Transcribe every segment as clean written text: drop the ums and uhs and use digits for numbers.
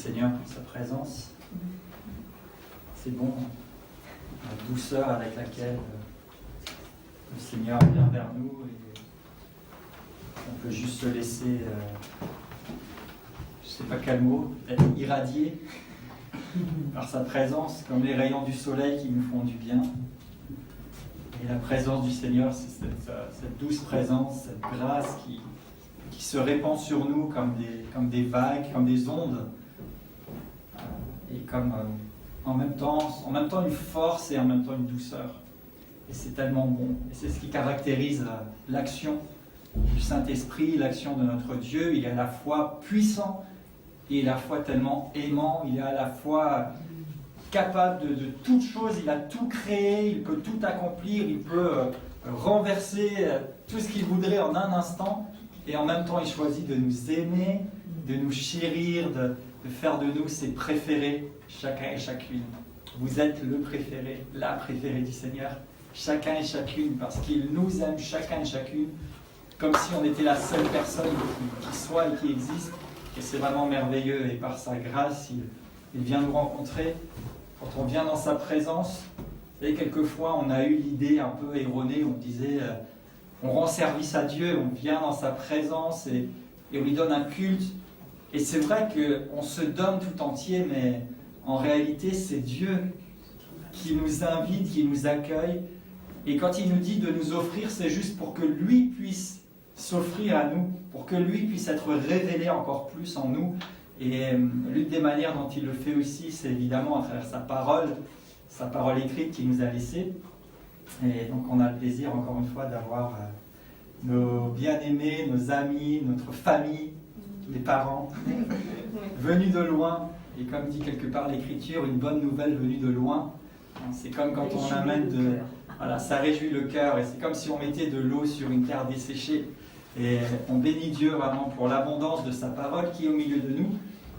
Seigneur pour sa présence. C'est bon, la douceur avec laquelle le Seigneur vient vers nous et on peut juste se laisser, je ne sais pas quel mot, peut-être irradier par sa présence, comme les rayons du soleil qui nous font du bien. Et la présence du Seigneur, c'est cette douce présence, cette grâce qui se répand sur nous comme des vagues, comme des ondes, et comme en même temps une force et en même temps une douceur. Et c'est tellement bon. Et c'est ce qui caractérise l'action du Saint-Esprit, l'action de notre Dieu. Il est à la fois puissant et à la fois tellement aimant. Il est à la fois capable de toutes choses. Il a tout créé, il peut tout accomplir, il peut renverser tout ce qu'il voudrait en un instant. Et en même temps, il choisit de nous aimer, de nous chérir, de faire de nous ses préférés, chacun et chacune. Vous êtes le préféré, la préférée du Seigneur, chacun et chacune, parce qu'il nous aime chacun et chacune, comme si on était la seule personne qui soit et qui existe. Et c'est vraiment merveilleux. Et par sa grâce, il vient nous rencontrer. Quand on vient dans sa présence, vous savez, quelquefois, on a eu l'idée un peu erronée, on disait... on rend service à Dieu, on vient dans sa présence et on lui donne un culte. Et c'est vrai qu'on se donne tout entier, mais en réalité, c'est Dieu qui nous invite, qui nous accueille. Et quand il nous dit de nous offrir, c'est juste pour que lui puisse s'offrir à nous, pour que lui puisse être révélé encore plus en nous. Et l'une des manières dont il le fait aussi, c'est évidemment à travers sa parole écrite qu'il nous a laissée. Et donc on a le plaisir encore une fois d'avoir nos bien-aimés, nos amis, notre famille, les parents, venus de loin. Et comme dit quelque part l'Écriture, une bonne nouvelle venue de loin. C'est comme quand on amène voilà, ça réjouit le cœur. Et c'est comme si on mettait de l'eau sur une terre desséchée. Et on bénit Dieu vraiment pour l'abondance de sa parole qui est au milieu de nous,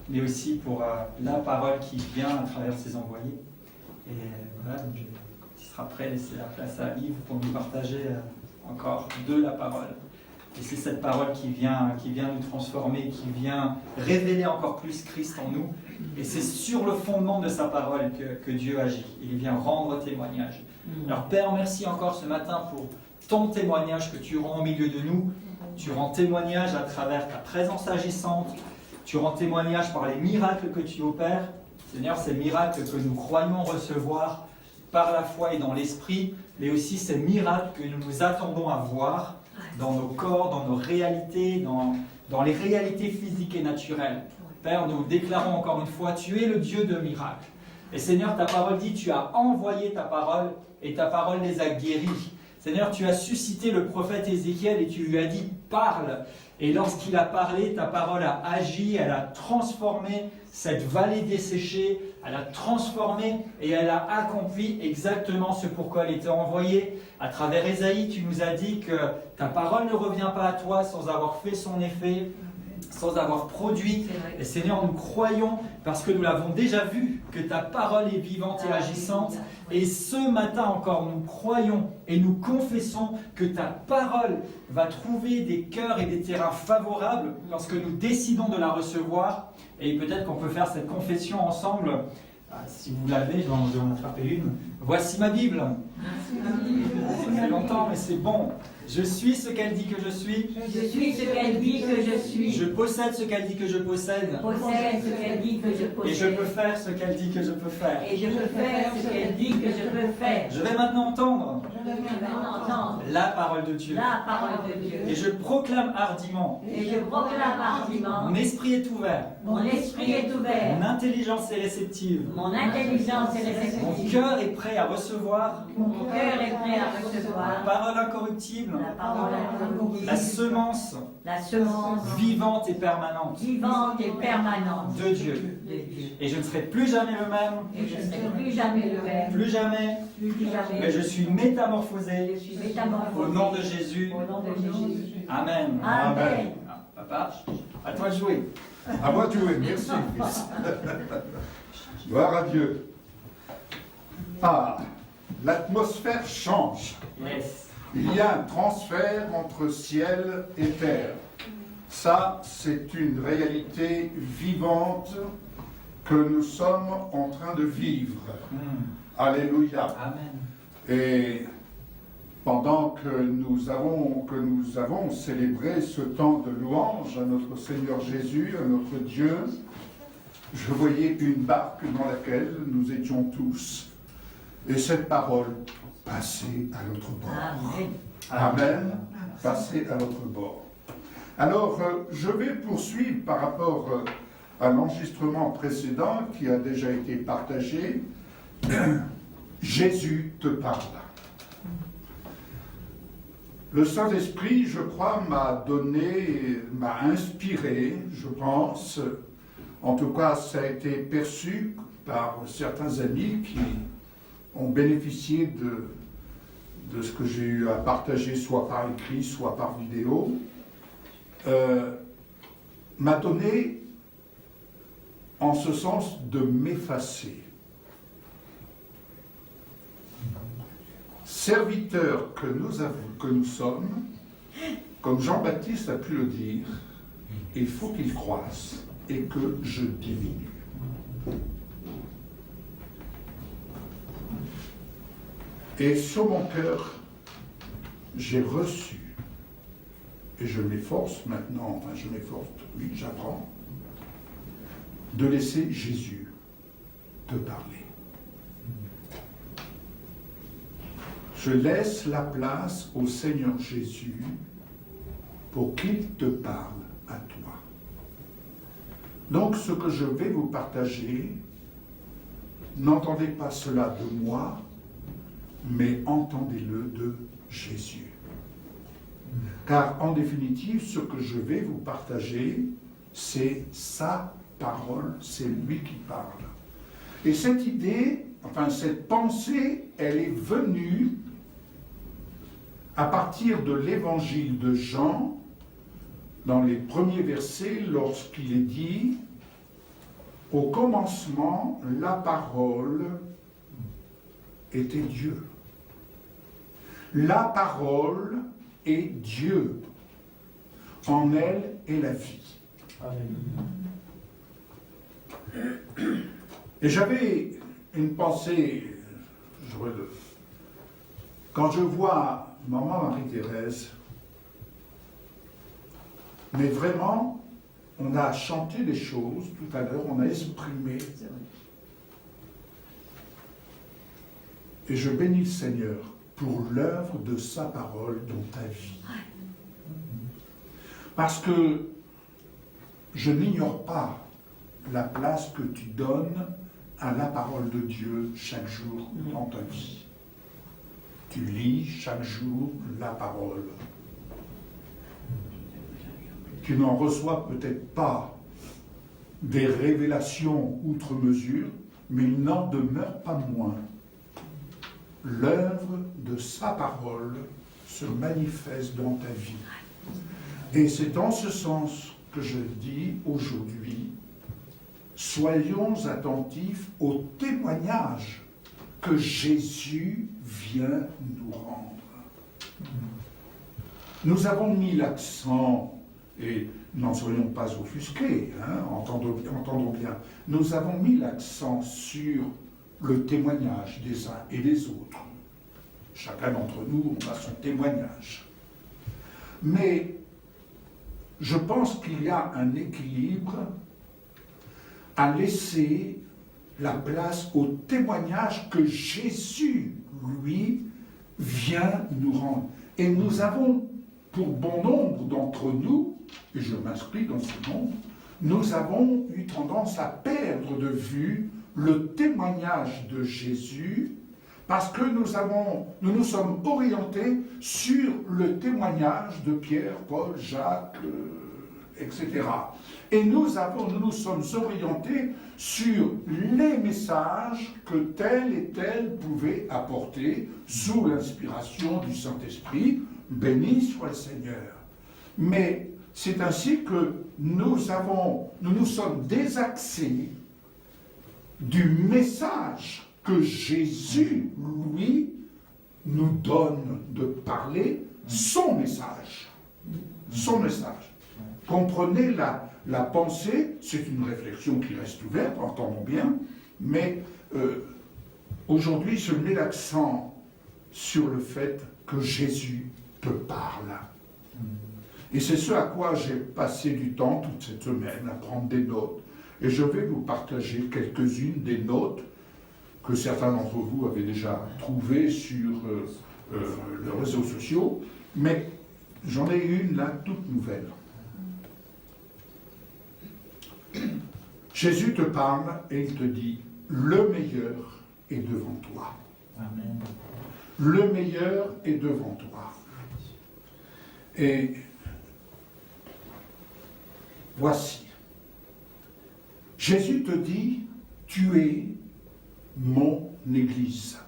mais aussi pour la parole qui vient à travers ses envoyés. Et voilà, donc il sera prêt à laisser la place à Yves pour nous partager encore de la parole. Et c'est cette parole qui vient nous transformer, qui vient révéler encore plus Christ en nous. Et c'est sur le fondement de sa parole que Dieu agit. Il vient rendre témoignage. Alors Père, merci encore ce matin pour ton témoignage que tu rends au milieu de nous. Tu rends témoignage à travers ta présence agissante. Tu rends témoignage par les miracles que tu opères. Seigneur, ces miracles que nous croyons recevoir par la foi et dans l'esprit, mais aussi ces miracles que nous nous attendons à voir dans nos corps, dans nos réalités, dans les réalités physiques et naturelles. Père, nous déclarons encore une fois, tu es le Dieu de miracles. Et Seigneur, ta parole dit, tu as envoyé ta parole et ta parole les a guéris. Seigneur, tu as suscité le prophète Ézéchiel et tu lui as dit, parle. Et lorsqu'il a parlé, ta parole a agi, elle a transformé cette vallée desséchée, elle a transformé et elle a accompli exactement ce pourquoi elle était envoyée. À travers Ésaïe, tu nous as dit que ta parole ne revient pas à toi sans avoir fait son effet, sans avoir produit. Et Seigneur, nous croyons, parce que nous l'avons déjà vu, que ta parole est vivante et agissante. Et ce matin encore, nous croyons et nous confessons que ta parole va trouver des cœurs et des terrains favorables lorsque nous décidons de la recevoir. Et peut-être qu'on peut faire cette confession ensemble. Si vous l'avez, je vais en attraper une. Voici ma Bible. Ça fait longtemps, mais c'est bon. Je suis ce qu'elle dit que je suis. Je suis ce qu'elle dit que je suis. Je possède ce qu'elle dit que je possède. Je possède ce qu'elle dit que je possède. Et je peux faire ce qu'elle dit que je peux faire. Et je peux faire ce qu'elle dit que je peux faire. Je vais maintenant entendre la parole de Dieu. La parole de Dieu. Et je proclame hardiment. Et je proclame hardiment. Mon esprit est ouvert. Mon esprit est ouvert. Mon intelligence est réceptive. Mon intelligence est réceptive. Mon cœur est prêt à recevoir. Mon cœur est prêt à La recevoir. parole incorruptible. La parole incorruptible. La semence La semence vivante et permanente vivante et permanente de Dieu. de Dieu. Et je ne serai plus jamais le même. Et je ne serai plus jamais le même. Plus jamais. Plus jamais. Mais je suis métamorphosé. Je suis métamorphosé. Au nom de Jésus. Au nom de Jésus. Amen. Amen. Ah, papa, à toi de jouer. À moi de jouer, merci fils. Gloire à Dieu. Ah, l'atmosphère change. Yes. Il y a un transfert entre ciel et terre. Ça, c'est une réalité vivante que nous sommes en train de vivre. Alléluia. Amen. Et pendant que nous avons célébré ce temps de louange à notre Seigneur Jésus, à notre Dieu, je voyais une barque dans laquelle nous étions tous. Et cette parole, passez à l'autre bord. Amen. Passez à l'autre bord. Alors, je vais poursuivre par rapport à l'enregistrement précédent qui a déjà été partagé. Jésus te parle. Le Saint-Esprit, je crois, m'a inspiré, je pense. En tout cas, ça a été perçu par certains amis qui ont bénéficié de ce que j'ai eu à partager, soit par écrit, soit par vidéo. M'a donné en ce sens de m'effacer. Serviteurs que nous sommes, comme Jean-Baptiste a pu le dire, il faut qu'il croisse et que je diminue. Et sur mon cœur, j'ai reçu, et je m'efforce maintenant, oui, j'apprends, de laisser Jésus te parler. Je laisse la place au Seigneur Jésus pour qu'il te parle à toi. Donc ce que je vais vous partager, n'entendez pas cela de moi, mais entendez-le de Jésus. Car en définitive, ce que je vais vous partager, c'est sa parole, c'est lui qui parle. Et cette idée, cette pensée, elle est venue à partir de l'évangile de Jean, dans les premiers versets, lorsqu'il est dit « Au commencement, la parole était Dieu. La parole est Dieu. En elle est la vie. » Et j'avais une pensée, quand je vois Maman Marie-Thérèse, mais vraiment, on a chanté des choses tout à l'heure, on a exprimé. Et je bénis le Seigneur pour l'œuvre de sa parole dans ta vie. Parce que je n'ignore pas la place que tu donnes à la parole de Dieu chaque jour dans ta vie. Tu lis chaque jour la parole. Tu n'en reçois peut-être pas des révélations outre mesure, mais il n'en demeure pas moins. L'œuvre de sa parole se manifeste dans ta vie. Et c'est dans ce sens que je dis aujourd'hui, soyons attentifs au témoignage que Jésus vient nous rendre. Nous avons mis l'accent, et n'en soyons pas offusqués, entendons bien, nous avons mis l'accent sur le témoignage des uns et des autres. Chacun d'entre nous, on a son témoignage. Mais je pense qu'il y a un équilibre à laisser la place au témoignage que Jésus, lui, vient nous rendre. Et nous avons, pour bon nombre d'entre nous, et je m'inscris dans ce nombre, nous avons eu tendance à perdre de vue le témoignage de Jésus parce que nous nous sommes orientés sur le témoignage de Pierre, Paul, Jacques, etc. Et nous nous sommes orientés sur les messages que tel et tel pouvait apporter sous l'inspiration du Saint-Esprit. Béni soit le Seigneur. Mais c'est ainsi que nous nous sommes désaxés du message que Jésus, lui, nous donne de parler, son message. Son message. Comprenez la pensée, c'est une réflexion qui reste ouverte, entendons bien, mais aujourd'hui, je mets l'accent sur le fait que Jésus te parle. Et c'est ce à quoi j'ai passé du temps toute cette semaine, à prendre des notes. Et je vais vous partager quelques-unes des notes que certains d'entre vous avaient déjà trouvées sur les réseaux sociaux, mais j'en ai une là, toute nouvelle. Jésus te parle et il te dit, le meilleur est devant toi. Amen. Le meilleur est devant toi. Et voici. Jésus te dit, tu es mon Église.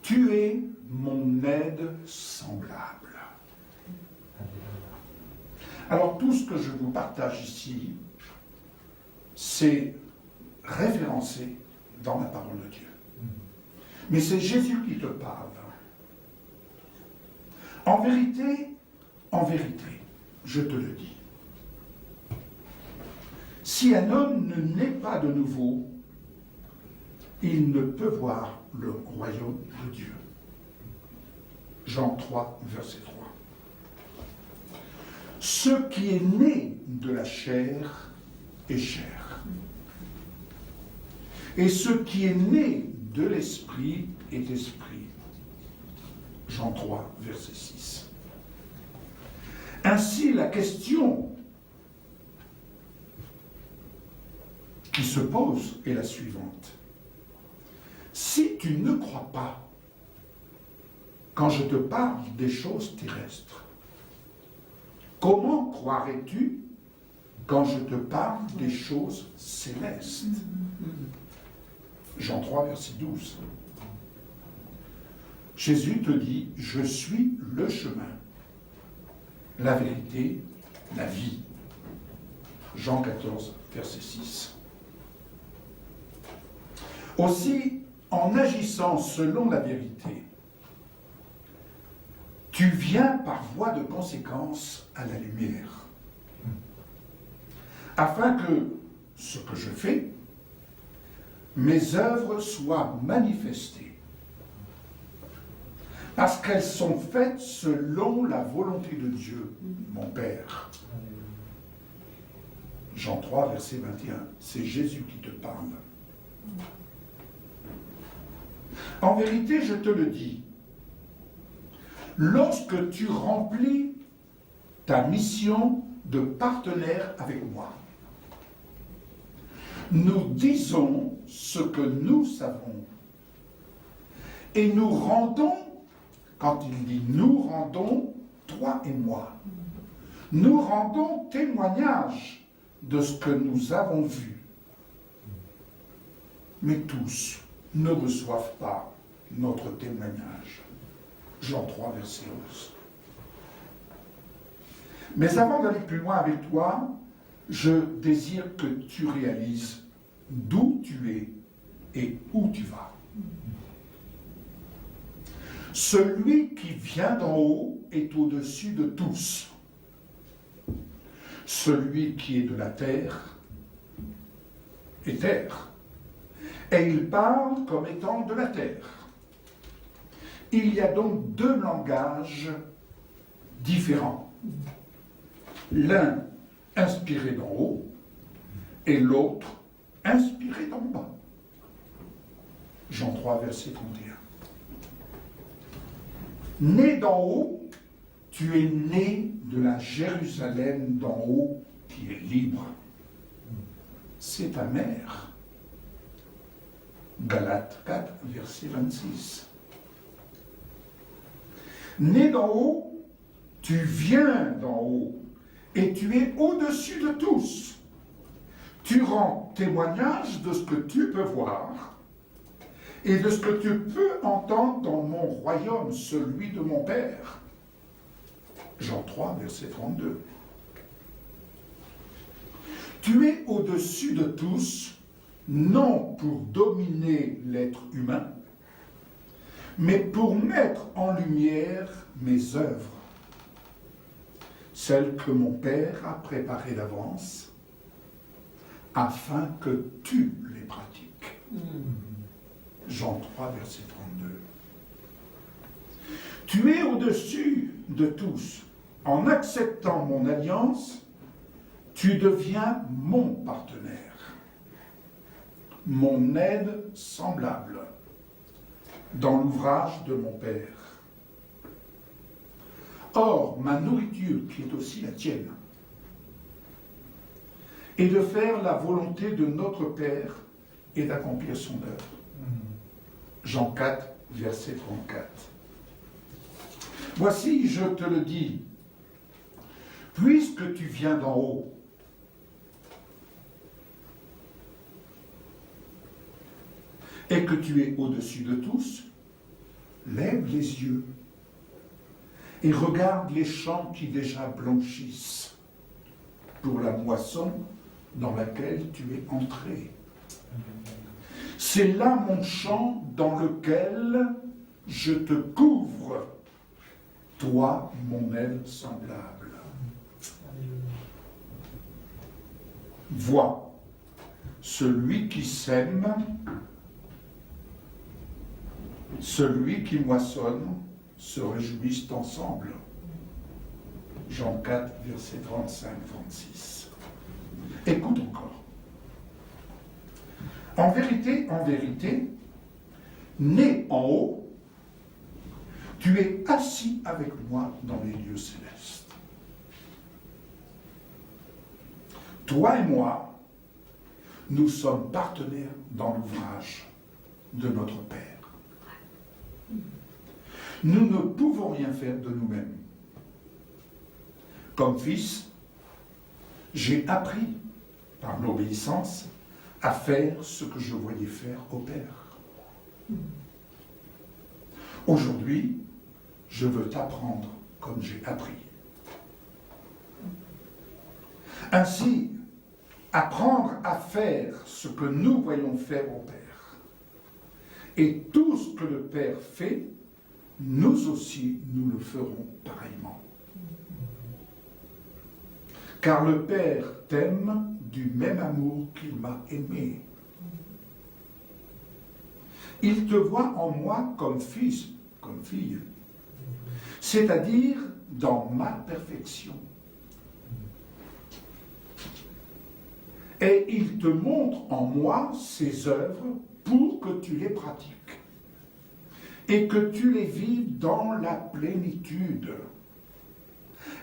Tu es mon aide semblable. Alors tout ce que je vous partage ici, c'est référencé dans la parole de Dieu. Mais c'est Jésus qui te parle. En vérité, je te le dis. Si un homme ne naît pas de nouveau, il ne peut voir le royaume de Dieu. Jean 3, verset 3. Ce qui est né de la chair est chair. Et ce qui est né de l'esprit est esprit. Jean 3, verset 6. Ainsi, la question qui se pose est la suivante. Si tu ne crois pas quand je te parle des choses terrestres, comment croirais-tu quand je te parle des choses célestes? Jean 3, verset 12. Jésus te dit, je suis le chemin, la vérité, la vie. Jean 14, verset 6. Aussi, en agissant selon la vérité, tu viens par voie de conséquence à la lumière, afin que ce que je fais, mes œuvres soient manifestées, parce qu'elles sont faites selon la volonté de Dieu, mon Père. Jean 3, verset 21, c'est Jésus qui te parle. En vérité, je te le dis, lorsque tu remplis ta mission de partenaire avec moi, nous disons ce que nous savons et nous rendons, quand il dit nous rendons, toi et moi, nous rendons témoignage de ce que nous avons vu. Mais tous ne reçoivent pas notre témoignage. Jean 3, verset 11. Mais avant d'aller plus loin avec toi, je désire que tu réalises d'où tu es et où tu vas. Celui qui vient d'en haut est au-dessus de tous. Celui qui est de la terre est terre. Et il parle comme étant de la terre. Il y a donc deux langages différents. L'un inspiré d'en haut et l'autre inspiré d'en bas. Jean 3, verset 31. Né d'en haut, tu es né de la Jérusalem d'en haut qui est libre. C'est ta mère. Galates 4, verset 26. Né d'en haut, tu viens d'en haut et tu es au-dessus de tous. Tu rends témoignage de ce que tu peux voir et de ce que tu peux entendre dans mon royaume, celui de mon Père. Jean 3, verset 32. Tu es au-dessus de tous, non pour dominer l'être humain, mais pour mettre en lumière mes œuvres. celles que mon Père a préparées d'avance, afin que tu les pratiques. Jean 3, verset 32. Tu es au-dessus de tous. En acceptant mon alliance, tu deviens mon partenaire, mon aide semblable dans l'ouvrage de mon Père. Or, ma nourriture, qui est aussi la tienne, est de faire la volonté de notre Père et d'accomplir son œuvre. Jean 4, verset 34. Voici, je te le dis, puisque tu viens d'en haut, et que tu es au-dessus de tous, lève les yeux et regarde les champs qui déjà blanchissent pour la moisson dans laquelle tu es entré. C'est là mon champ dans lequel je te couvre, toi, mon aile semblable. Vois, celui qui sème, celui qui moissonne, se réjouissent ensemble. Jean 4, versets 35-36. Écoute encore. En vérité, né en haut, tu es assis avec moi dans les lieux célestes. Toi et moi, nous sommes partenaires dans l'ouvrage de notre Père. Nous ne pouvons rien faire de nous-mêmes. Comme fils, j'ai appris, par l'obéissance, à faire ce que je voyais faire au Père. Aujourd'hui, je veux t'apprendre comme j'ai appris. Ainsi, apprendre à faire ce que nous voyons faire au Père. Et tout ce que le Père fait, nous aussi, nous le ferons pareillement. Car le Père t'aime du même amour qu'il m'a aimé. Il te voit en moi comme fils, comme fille, c'est-à-dire dans ma perfection. Et il te montre en moi ses œuvres pour que tu les pratiques et que tu les vives dans la plénitude.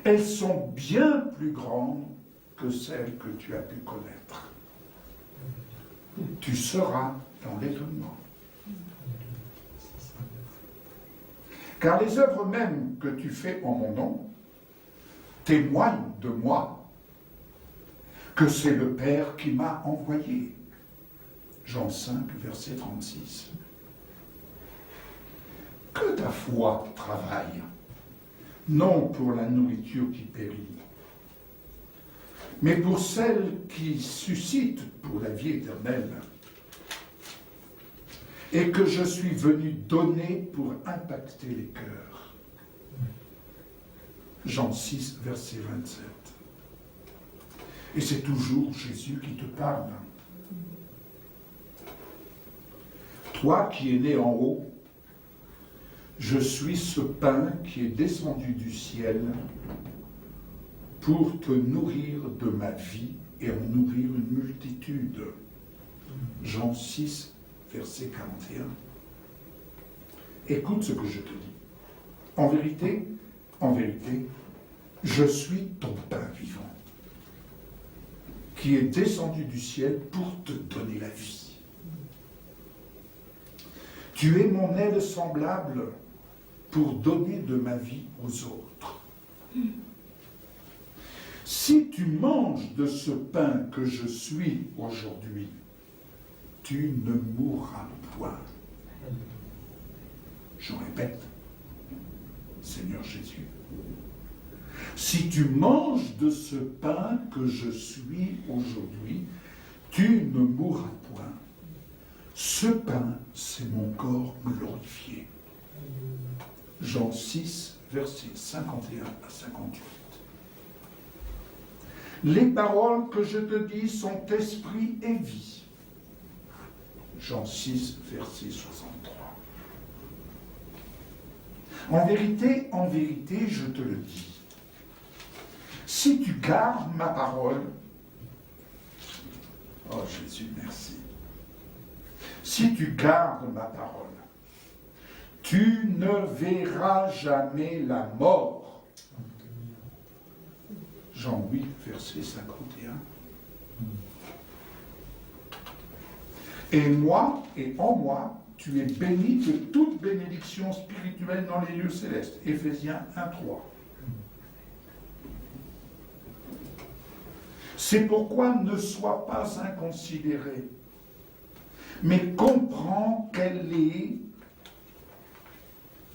Elles sont bien plus grandes que celles que tu as pu connaître. Tu seras dans l'étonnement. Car les œuvres mêmes que tu fais en mon nom témoignent de moi, que c'est le Père qui m'a envoyé. Jean 5, verset 36. Que ta foi travaille, non pour la nourriture qui périt, mais pour celle qui suscite pour la vie éternelle, et que je suis venu donner pour impacter les cœurs. Jean 6, verset 27. Et c'est toujours Jésus qui te parle. Toi qui es né en haut, je suis ce pain qui est descendu du ciel pour te nourrir de ma vie et en nourrir une multitude. Jean 6, verset 41. Écoute ce que je te dis. En vérité, je suis ton pain vivant, qui est descendu du ciel pour te donner la vie. Tu es mon aide semblable pour donner de ma vie aux autres. Si tu manges de ce pain que je suis aujourd'hui, tu ne mourras point. Je répète, Seigneur Jésus, si tu manges de ce pain que je suis aujourd'hui, tu ne mourras point. Ce pain, c'est mon corps glorifié. Jean 6, versets 51 à 58. Les paroles que je te dis sont esprit et vie. Jean 6, verset 63. En vérité, je te le dis. Si tu gardes ma parole, oh Jésus, merci. Si tu gardes ma parole, tu ne verras jamais la mort. Jean 8, verset 51. Et moi, et en moi, tu es béni de toute bénédiction spirituelle dans les lieux célestes. Éphésiens 1, 3. C'est pourquoi ne sois pas inconsidéré, mais comprends quelle est,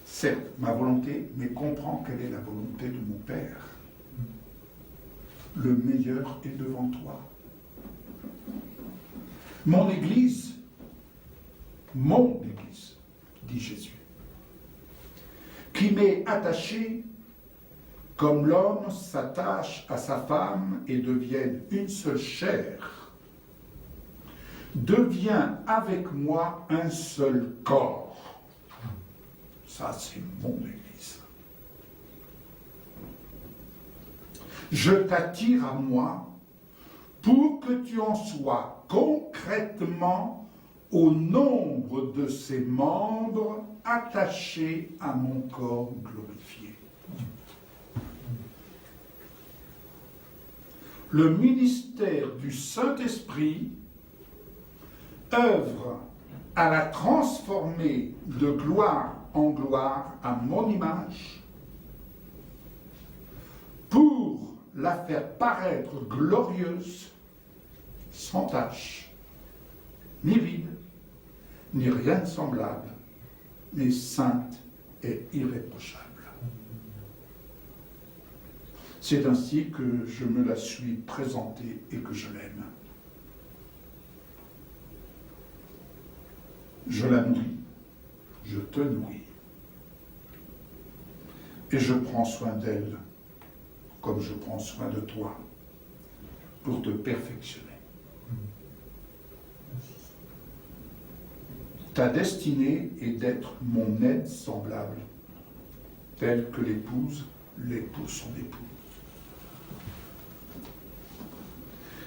certes, ma volonté, mais comprends quelle est la volonté de mon Père. Le meilleur est devant toi. Mon Église, dit Jésus, qui m'est attaché comme l'homme s'attache à sa femme et deviennent une seule chair, devient avec moi un seul corps. Ça, c'est mon Église. Je t'attire à moi pour que tu en sois concrètement au nombre de ses membres attachés à mon corps glorifié. Le ministère du Saint-Esprit œuvre à la transformer de gloire en gloire à mon image pour la faire paraître glorieuse, sans tache, ni vide, ni rien de semblable, mais sainte et irréprochable. C'est ainsi que je me la suis présentée et que je l'aime. Je la nourris, je te nourris, et je prends soin d'elle comme je prends soin de toi pour te perfectionner. Ta destinée est d'être mon aide semblable, telle que l'épouse son époux.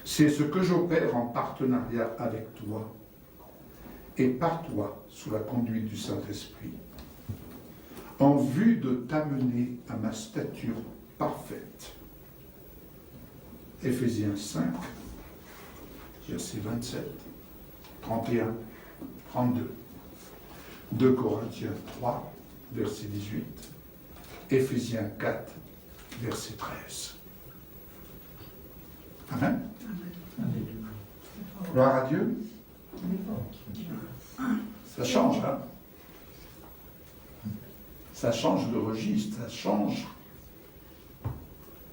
C'est ce que j'opère en partenariat avec toi et par toi, sous la conduite du Saint-Esprit, en vue de t'amener à ma stature parfaite. Éphésiens 5, versets 27, 31, 32. 2 Corinthiens 3, verset 18. Éphésiens 4, verset 13. Amen. Gloire à Dieu. Ça change, hein? Ça change de registre, ça change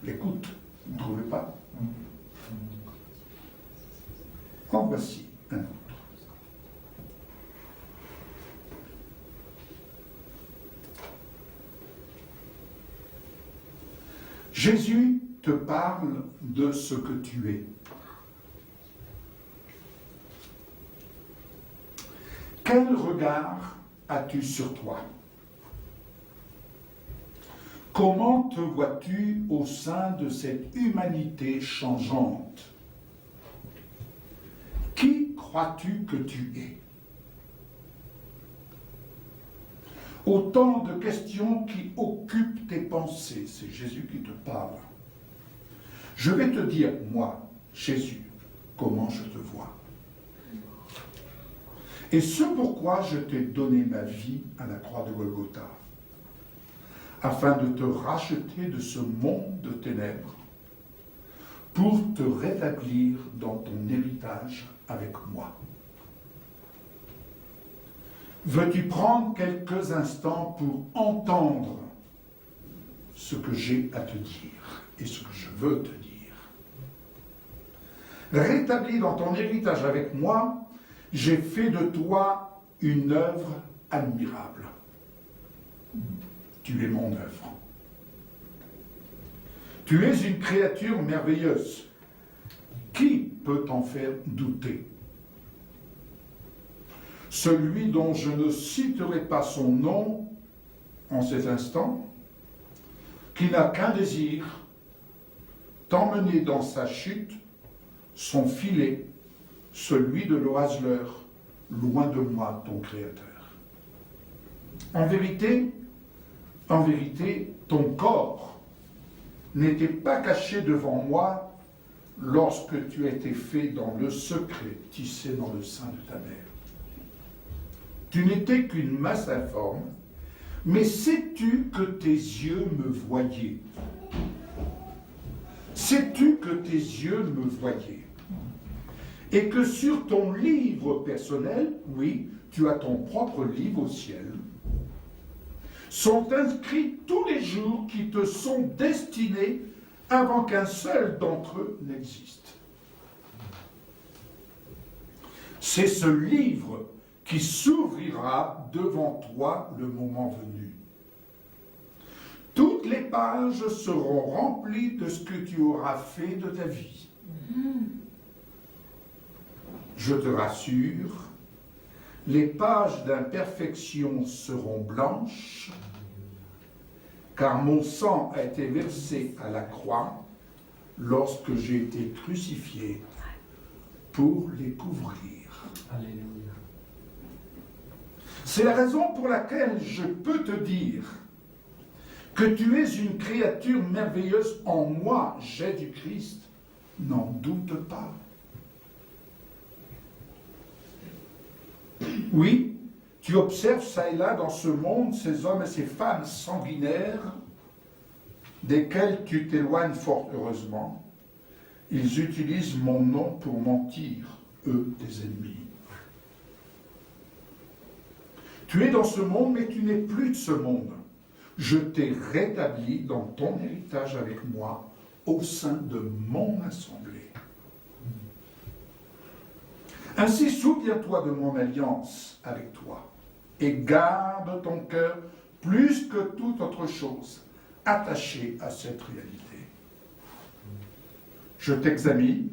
l'écoute. Vous ne trouvez pas? En voici un autre. Jésus te parle de ce que tu es. Quel regard as-tu sur toi? Comment te vois-tu au sein de cette humanité changeante? Qui crois-tu que tu es? Autant de questions qui occupent tes pensées. C'est Jésus qui te parle. Je vais te dire, moi, Jésus, comment je te vois. Et ce pourquoi je t'ai donné ma vie à la croix de Golgotha, afin de te racheter de ce monde de ténèbres, pour te rétablir dans ton héritage avec moi. Veux-tu prendre quelques instants pour entendre ce que j'ai à te dire et ce que je veux te dire? Rétabli dans ton héritage avec moi, j'ai fait de toi une œuvre admirable. Tu es mon œuvre. Tu es une créature merveilleuse. qui peut t'en faire douter? Celui dont je ne citerai pas son nom en cet instant, qui n'a qu'un désir, t'emmener dans sa chute, son filet, celui de l'oiseleur, loin de moi, ton Créateur. En vérité, ton corps n'était pas caché devant moi lorsque tu as été fait dans le secret, tissé dans le sein de ta mère. Tu n'étais qu'une masse informe, mais sais-tu que tes yeux me voyaient? Sais-tu que tes yeux me voyaient? Et que sur ton livre personnel, oui, tu as ton propre livre au ciel, sont inscrits tous les jours qui te sont destinés avant qu'un seul d'entre eux n'existe. C'est ce livre qui s'ouvrira devant toi le moment venu. Toutes les pages seront remplies de ce que tu auras fait de ta vie. Je te rassure, les pages d'imperfection seront blanches, car mon sang a été versé à la croix lorsque j'ai été crucifié pour les couvrir. Alléluia. C'est la raison pour laquelle je peux te dire que tu es une créature merveilleuse en moi, j'ai du Christ. N'en doute pas. Oui, tu observes ça et là dans ce monde ces hommes et ces femmes sanguinaires desquels tu t'éloignes fort heureusement. Ils utilisent mon nom pour mentir, eux, tes ennemis. Tu es dans ce monde, mais tu n'es plus de ce monde. Je t'ai rétabli dans ton héritage avec moi, au sein de mon assemblée. Ainsi, souviens-toi de mon alliance avec toi, et garde ton cœur plus que toute autre chose, attaché à cette réalité. Je t'examine,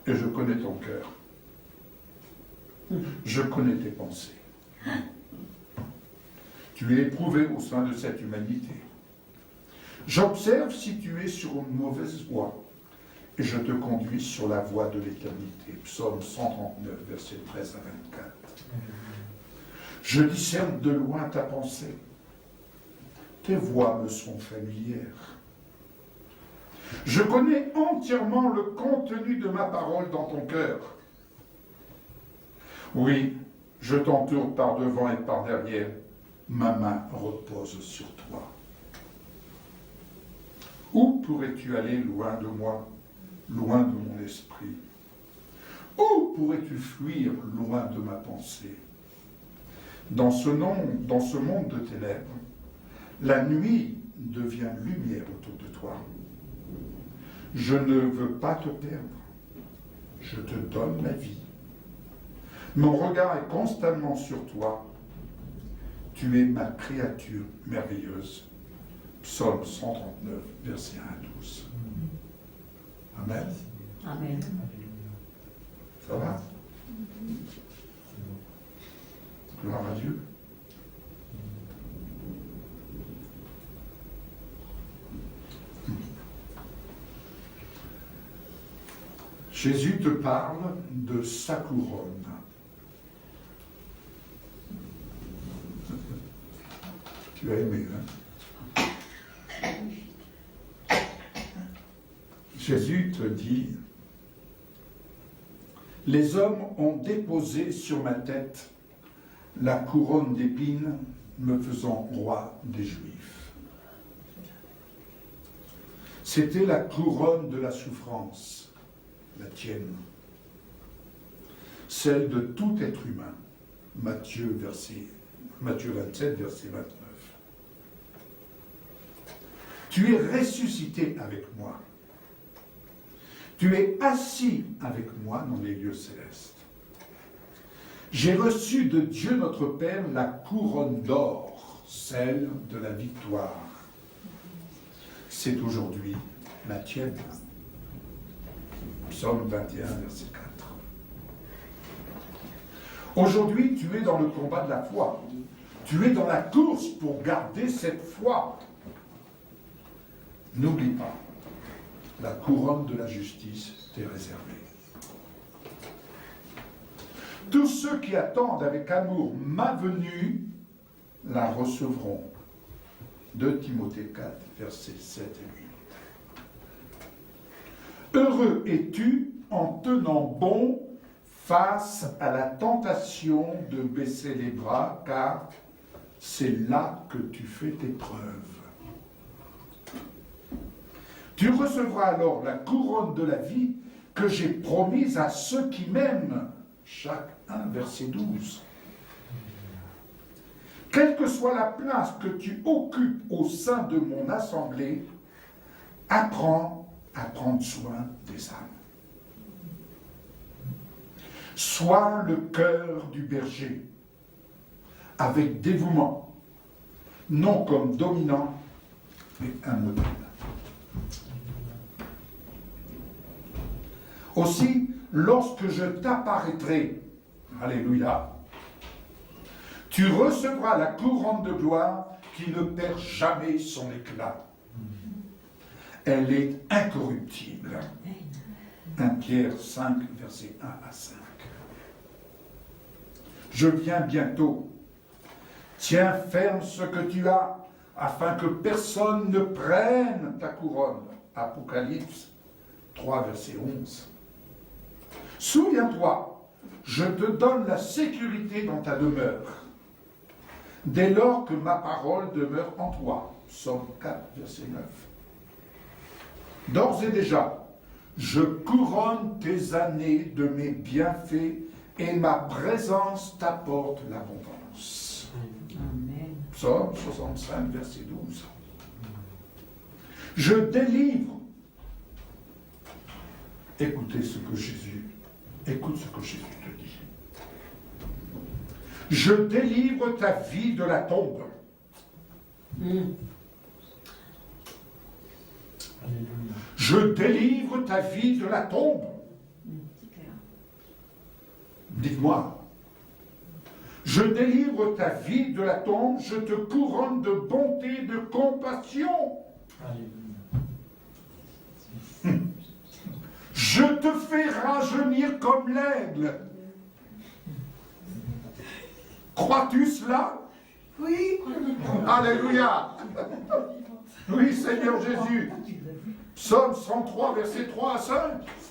et je connais ton cœur. Je connais tes pensées. Tu es éprouvé au sein de cette humanité. J'observe si tu es sur une mauvaise voie et je te conduis sur la voie de l'éternité. Psaume 139, versets 13 à 24. Je discerne de loin ta pensée. Tes voies me sont familières. Je connais entièrement le contenu de ma parole dans ton cœur. Oui, je t'entoure par devant et par derrière. Ma main repose sur toi. Où pourrais-tu aller loin de moi, loin de mon esprit? Où pourrais-tu fuir loin de ma pensée? Dans ce monde de ténèbres, la nuit devient lumière autour de toi. Je ne veux pas te perdre. Je te donne ma vie. Mon regard est constamment sur toi. Tu es ma créature merveilleuse. Psaume 139, versets 1 à 12. Amen. Amen. Ça va? Gloire à Dieu. Jésus te parle de sa couronne. Tu as aimé, hein? Jésus te dit, les hommes ont déposé sur ma tête la couronne d'épines me faisant roi des Juifs. C'était la couronne de la souffrance, la tienne, celle de tout être humain. Matthieu 27, verset 29. Tu es ressuscité avec moi. Tu es assis avec moi dans les lieux célestes. J'ai reçu de Dieu notre Père la couronne d'or, celle de la victoire. C'est aujourd'hui la tienne. Psaume 21, verset 4. Aujourd'hui, tu es dans le combat de la foi. Tu es dans la course pour garder cette foi. N'oublie pas, la couronne de la justice t'est réservée. Tous ceux qui attendent avec amour ma venue la recevront. 2 Timothée 4, versets 7 et 8. Heureux es-tu en tenant bon face à la tentation de baisser les bras, car c'est là que tu fais tes preuves. Tu recevras alors la couronne de la vie que j'ai promise à ceux qui m'aiment. Chaque 1, verset 12. Quelle que soit la place que tu occupes au sein de mon assemblée, apprends à prendre soin des âmes. Sois le cœur du berger, avec dévouement, non comme dominant, mais un modèle. Aussi, lorsque je t'apparaîtrai, alléluia, tu recevras la couronne de gloire qui ne perd jamais son éclat. Elle est incorruptible. 1 Pierre 5, versets 1 à 5. Je viens bientôt. Tiens ferme ce que tu as, afin que personne ne prenne ta couronne. Apocalypse 3, verset 11. Souviens-toi, je te donne la sécurité dans ta demeure, dès lors que ma parole demeure en toi. Psaume 4, verset 9. D'ores et déjà, je couronne tes années de mes bienfaits et ma présence t'apporte l'abondance. Amen. Psaume 65, verset 12. Je délivre. Écoute ce que Jésus te dit. Je délivre ta vie de la tombe. Je délivre ta vie de la tombe. Dites-moi. Je délivre ta vie de la tombe, je te couronne de bonté, de compassion. Je te fais rajeunir comme l'aigle. Crois-tu cela? Oui. Alléluia. Oui, Seigneur Jésus. Psaume 103, versets 3 à 5.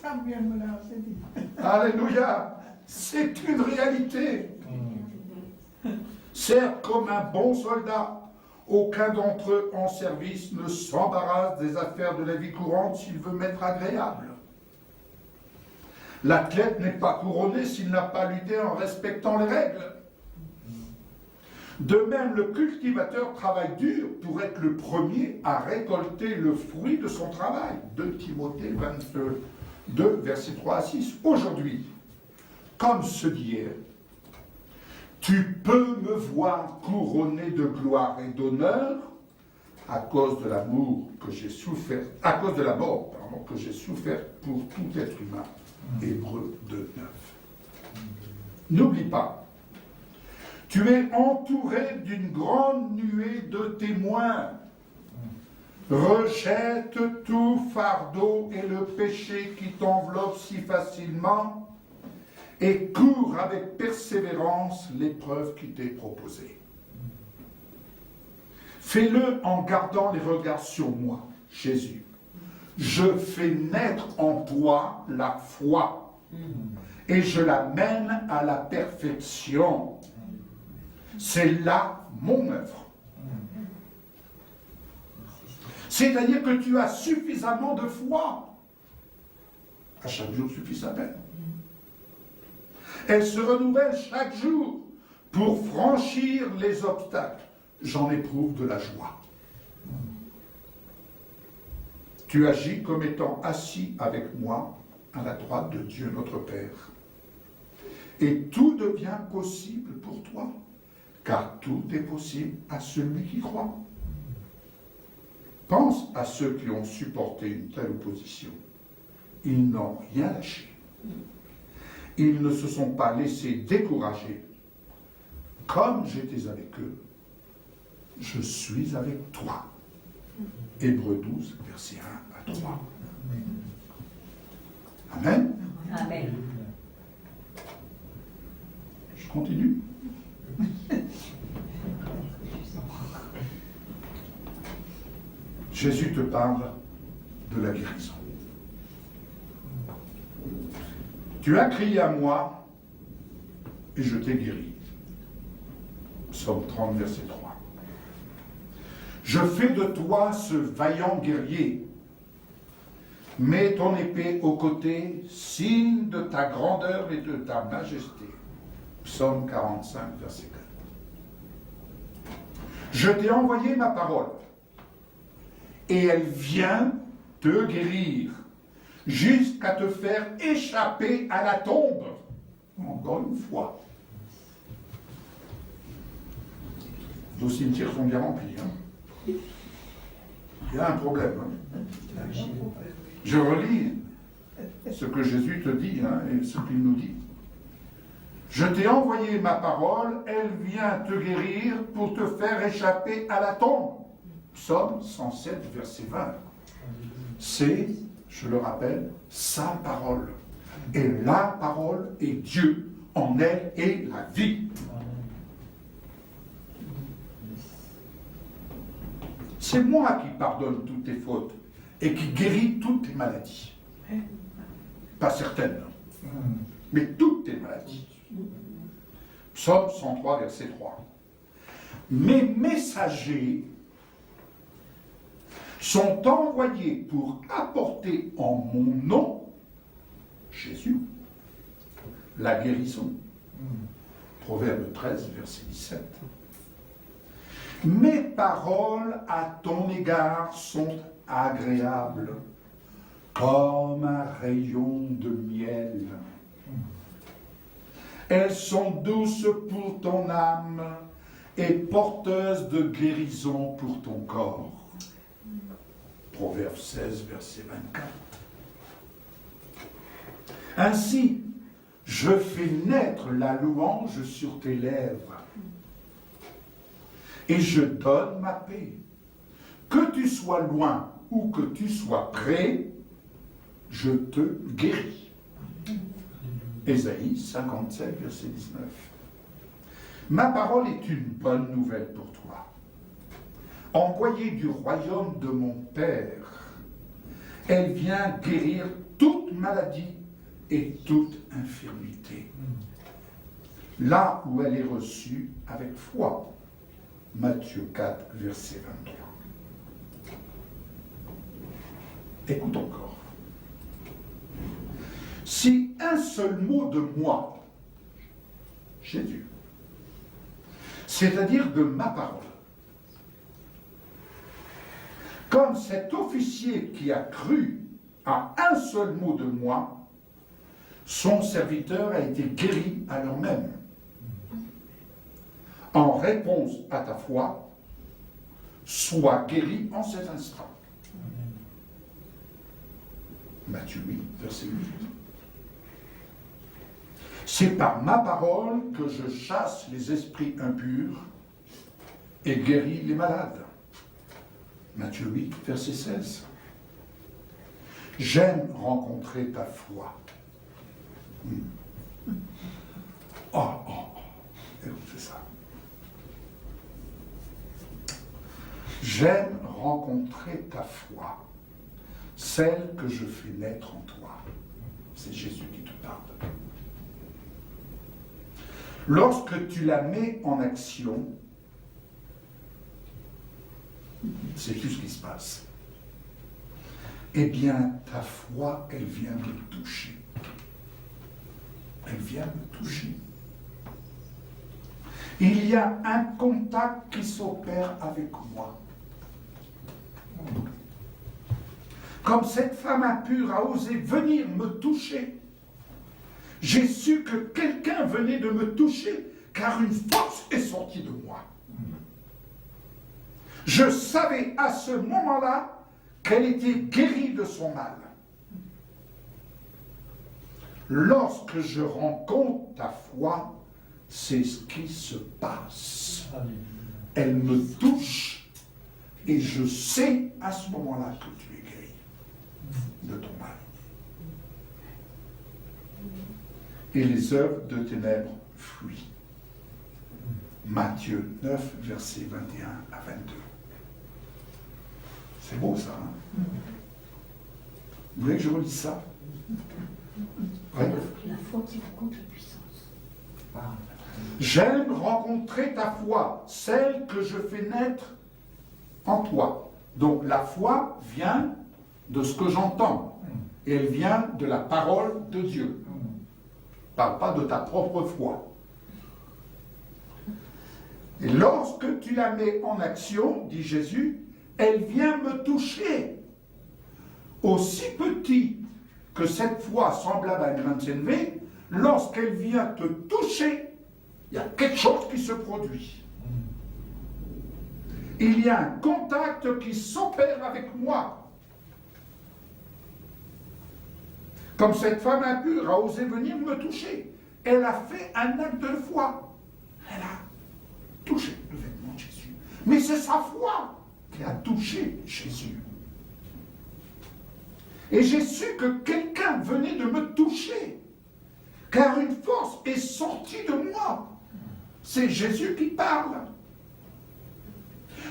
Ça vient me là, c'est dit. Alléluia. C'est une réalité. Certes, comme un bon soldat, aucun d'entre eux en service ne s'embarrasse des affaires de la vie courante s'il veut m'être agréable. L'athlète n'est pas couronné s'il n'a pas lutté en respectant les règles. De même, le cultivateur travaille dur pour être le premier à récolter le fruit de son travail. 2 Timothée 22, versets 3 à 6. Aujourd'hui, comme ceux d'hier, tu peux me voir couronné de gloire et d'honneur à cause de l'amour que j'ai souffert, à cause de la mort, que j'ai souffert pour tout être humain. Hébreux 2, 9. N'oublie pas, tu es entouré d'une grande nuée de témoins. Rejette tout fardeau et le péché qui t'enveloppe si facilement et cours avec persévérance l'épreuve qui t'est proposée. Fais-le en gardant les regards sur moi, Jésus. Je fais naître en toi la foi et je la mène à la perfection. C'est là mon œuvre. C'est-à-dire que tu as suffisamment de foi. À chaque jour suffit sa peine. Elle se renouvelle chaque jour pour franchir les obstacles. J'en éprouve de la joie. Tu agis comme étant assis avec moi à la droite de Dieu notre Père. Et tout devient possible pour toi, car tout est possible à celui qui croit. Pense à ceux qui ont supporté une telle opposition ils n'ont rien lâché. Ils ne se sont pas laissés décourager. Comme j'étais avec eux, je suis avec toi. Hébreux 12, versets 1 à 3. Amen. Amen. Je continue. Jésus te parle de la guérison. Tu as crié à moi et je t'ai guéri. Psaume 30, verset 3. Je fais de toi ce vaillant guerrier. Mets ton épée au côté, signe de ta grandeur et de ta majesté. Psaume 45, verset 4. Je t'ai envoyé ma parole, et elle vient te guérir, jusqu'à te faire échapper à la tombe. Encore une fois. Nos cimetières sont bien remplis. Hein. Il y a un problème. Hein. Je relis ce que Jésus te dit et ce qu'il nous dit. Je t'ai envoyé ma parole, elle vient te guérir pour te faire échapper à la tombe. Psaume 107, verset 20. C'est, je le rappelle, sa parole. Et la parole est Dieu. En elle est la vie. C'est moi qui pardonne toutes tes fautes et qui guérit toutes tes maladies. Pas certaines, mais toutes tes maladies. Psaume 103, verset 3. Mes messagers sont envoyés pour apporter en mon nom, Jésus, la guérison. Proverbe 13, verset 17. Mes paroles à ton égard sont agréables, comme un rayon de miel. Elles sont douces pour ton âme et porteuses de guérison pour ton corps. Proverbe 16, verset 24. Ainsi, je fais naître la louange sur tes lèvres et je donne ma paix. Que tu sois loin ou que tu sois près, je te guéris. Ésaïe 57, verset 19. Ma parole est une bonne nouvelle pour toi. Envoyée du royaume de mon Père, elle vient guérir toute maladie et toute infirmité. Là où elle est reçue avec foi. Matthieu 4, verset 23. Écoute encore. Si un seul mot de moi, Jésus, c'est-à-dire de ma parole, comme cet officier qui a cru à un seul mot de moi, son serviteur a été guéri à l'heure même. En réponse à ta foi, sois guéri en cet instant. Matthieu 8, verset 8. C'est par ma parole que je chasse les esprits impurs et guéris les malades. Matthieu 8, verset 16. J'aime rencontrer ta foi. Écoutez ça. J'aime rencontrer ta foi, celle que je fais naître en toi. C'est Jésus qui te parle. Lorsque tu la mets en action, c'est tout ce qui se passe. Eh bien, ta foi, elle vient me toucher. Elle vient me toucher. Il y a un contact qui s'opère avec moi. Comme cette femme impure a osé venir me toucher, j'ai su que quelqu'un venait de me toucher, car une force est sortie de moi. Je savais à ce moment-là qu'elle était guérie de son mal. lorsque je rencontre ta foi, c'est ce qui se passe. Elle me touche et je sais à ce moment-là que tu es guéri de ton mal. Et les œuvres de ténèbres fuient. Matthieu 9, versets 21 à 22. C'est beau ça, hein? Vous voulez que je relise ça? Oui. La foi qui rencontre la puissance. J'aime rencontrer ta foi, celle que je fais naître en toi. Donc la foi vient de ce que j'entends. Et elle vient de la parole de Dieu. Parle pas de ta propre foi. Et lorsque tu la mets en action, dit Jésus, elle vient me toucher. Aussi petit que cette foi semblable à un grain de sénévé, lorsqu'elle vient te toucher, il y a quelque chose qui se produit. Il y a un contact qui s'opère avec moi. Comme cette femme impure a osé venir me toucher. Elle a fait un acte de foi. Elle a touché le vêtement de Jésus. Mais c'est sa foi qui a touché Jésus. Et j'ai su que quelqu'un venait de me toucher, car une force est sortie de moi. C'est Jésus qui parle.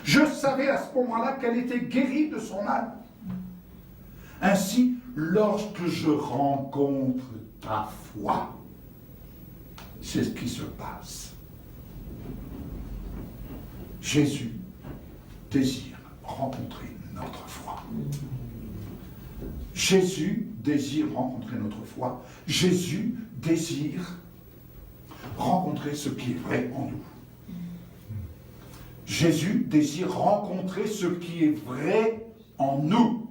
Je savais à ce moment-là qu'elle était guérie de son âme. Ainsi, lorsque je rencontre ta foi, c'est ce qui se passe. Jésus désire rencontrer notre foi. Jésus désire rencontrer notre foi. Jésus désire rencontrer ce qui est vrai en nous. Jésus désire rencontrer ce qui est vrai en nous.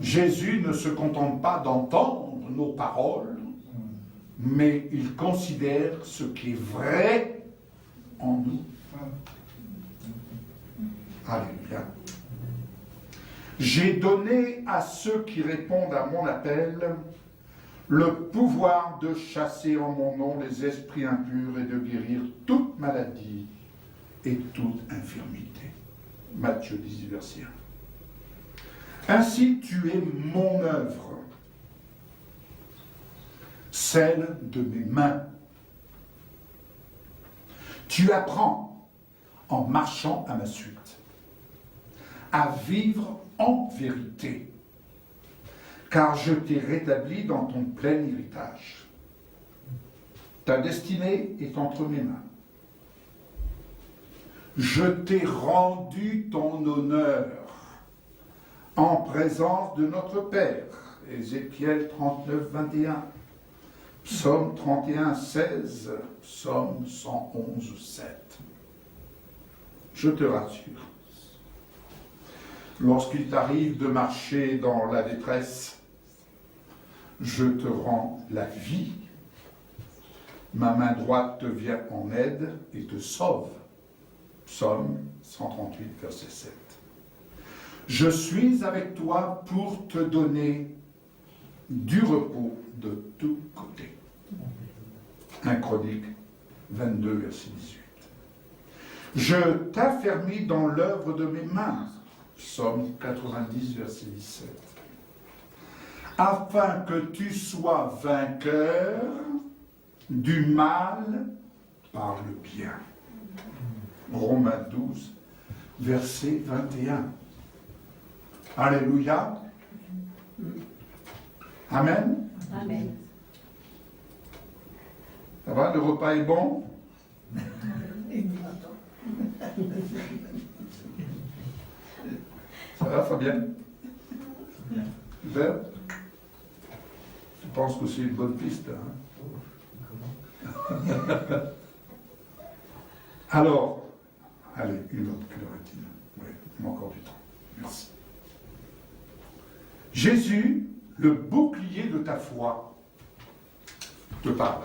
Jésus ne se contente pas d'entendre nos paroles, mais il considère ce qui est vrai en nous. Alléluia. J'ai donné à ceux qui répondent à mon appel le pouvoir de chasser en mon nom les esprits impurs et de guérir toute maladie et toute infirmité. Matthieu 10, verset 1. Ainsi tu es mon œuvre, celle de mes mains. Tu apprends, en marchant à ma suite, à vivre en vérité, car je t'ai rétabli dans ton plein héritage. Ta destinée est entre mes mains. Je t'ai rendu ton honneur en présence de notre Père. Ézéchiel 39, 21, Psaume 31, 16, Psaume 111, 7. Je te rassure, lorsqu'il t'arrive de marcher dans la détresse, je te rends la vie. Ma main droite te vient en aide et te sauve. Psaume 138, verset 7. Je suis avec toi pour te donner du repos de tous côtés. 1 Chronique 22, verset 18. Je t'affermis dans l'œuvre de mes mains. Psaume 90, verset 17. Afin que tu sois vainqueur du mal par le bien. Romains 12, verset 21. Alléluia. Amen. Amen. Ça va, le repas est bon? Ça va, Fabien? Super. Je pense que c'est une bonne piste. Hein? Alors, allez, une autre, quelle heure est-il? Oui, il y a encore du temps. Merci. Jésus, le bouclier de ta foi, te parle.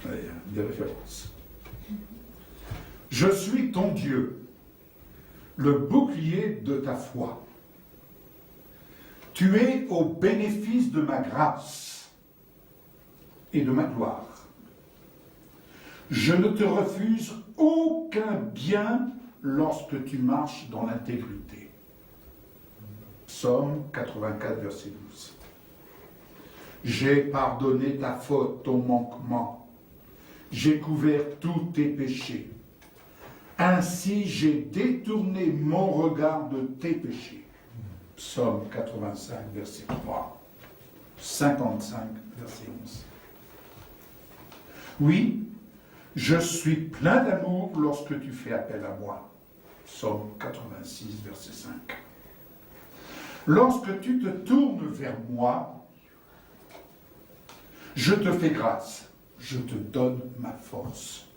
Il y a des références. Je suis ton Dieu, le bouclier de ta foi. Tu es au bénéfice de ma grâce et de ma gloire. Je ne te refuse aucun bien lorsque tu marches dans l'intégrité. Psaume 84, verset 12. J'ai pardonné ta faute, ton manquement. J'ai couvert tous tes péchés. Ainsi j'ai détourné mon regard de tes péchés. Psaume 85, verset 3. 55, verset 11. Oui, je suis plein d'amour lorsque tu fais appel à moi. Psaume 86, verset 5. Lorsque tu te tournes vers moi, je te fais grâce, je te donne ma force.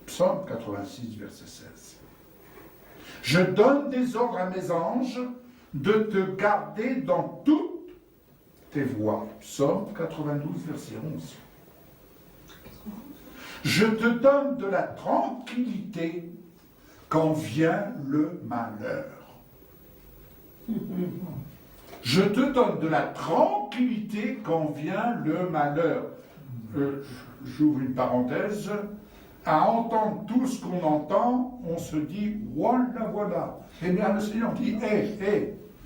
Psaume 86, verset 16. Je donne des ordres à mes anges de te garder dans toutes tes voies. Psaume 92, verset 11. Je te donne de la tranquillité quand vient le malheur. Je te donne de la tranquillité quand vient le malheur. J'ouvre une parenthèse. À entendre tout ce qu'on entend, on se dit, voilà, voilà. Eh bien, le Seigneur dit,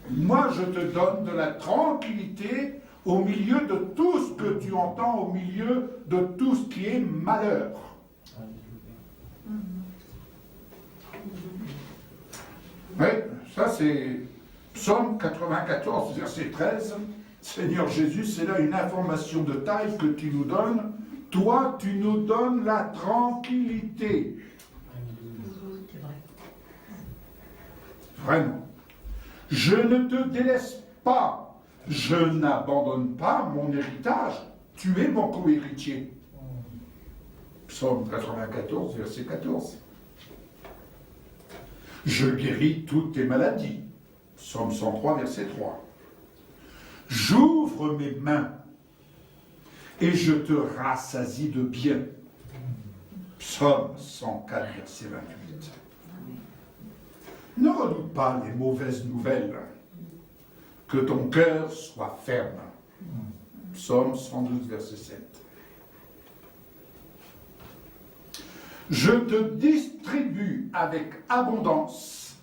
moi je te donne de la tranquillité au milieu de tout ce que tu entends, au milieu de tout ce qui est malheur. Oui, ça c'est Psaume 94, verset 13. Seigneur Jésus, c'est là une information de taille que tu nous donnes. Toi, tu nous donnes la tranquillité. C'est vrai. Vraiment. Je ne te délaisse pas. Je n'abandonne pas mon héritage. Tu es mon co-héritier. Psaume 94, verset 14. Je guéris toutes tes maladies. Psaume 103, verset 3. J'ouvre mes mains et je te rassasie de bien. Psaume 104, verset 28. Ne redoute pas les mauvaises nouvelles. Que ton cœur soit ferme. Psaume 112, verset 7. Je te distribue avec abondance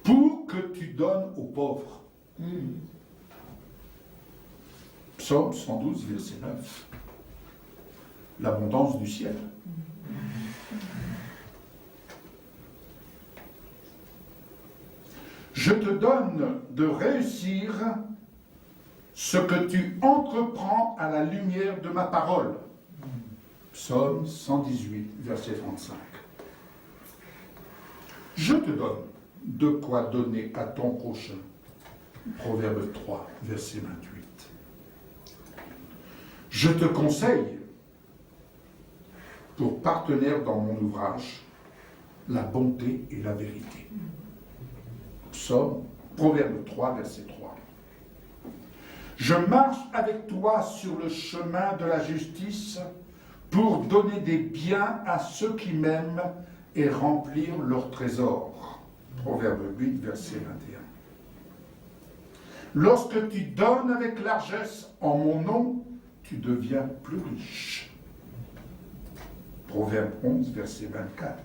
pour que tu donnes aux pauvres. Psaume 112, verset 9. L'abondance du ciel. Je te donne de réussir ce que tu entreprends à la lumière de ma parole. Psaume 118, verset 35. Je te donne de quoi donner à ton prochain. Proverbe 3, verset 28. Je te conseille, pour partenaire dans mon ouvrage, la bonté et la vérité. Proverbe 3, verset 3. Je marche avec toi sur le chemin de la justice pour donner des biens à ceux qui m'aiment et remplir leur trésor. Proverbe 8, verset 21. Lorsque tu donnes avec largesse en mon nom, tu deviens plus riche. Proverbe 11, verset 24.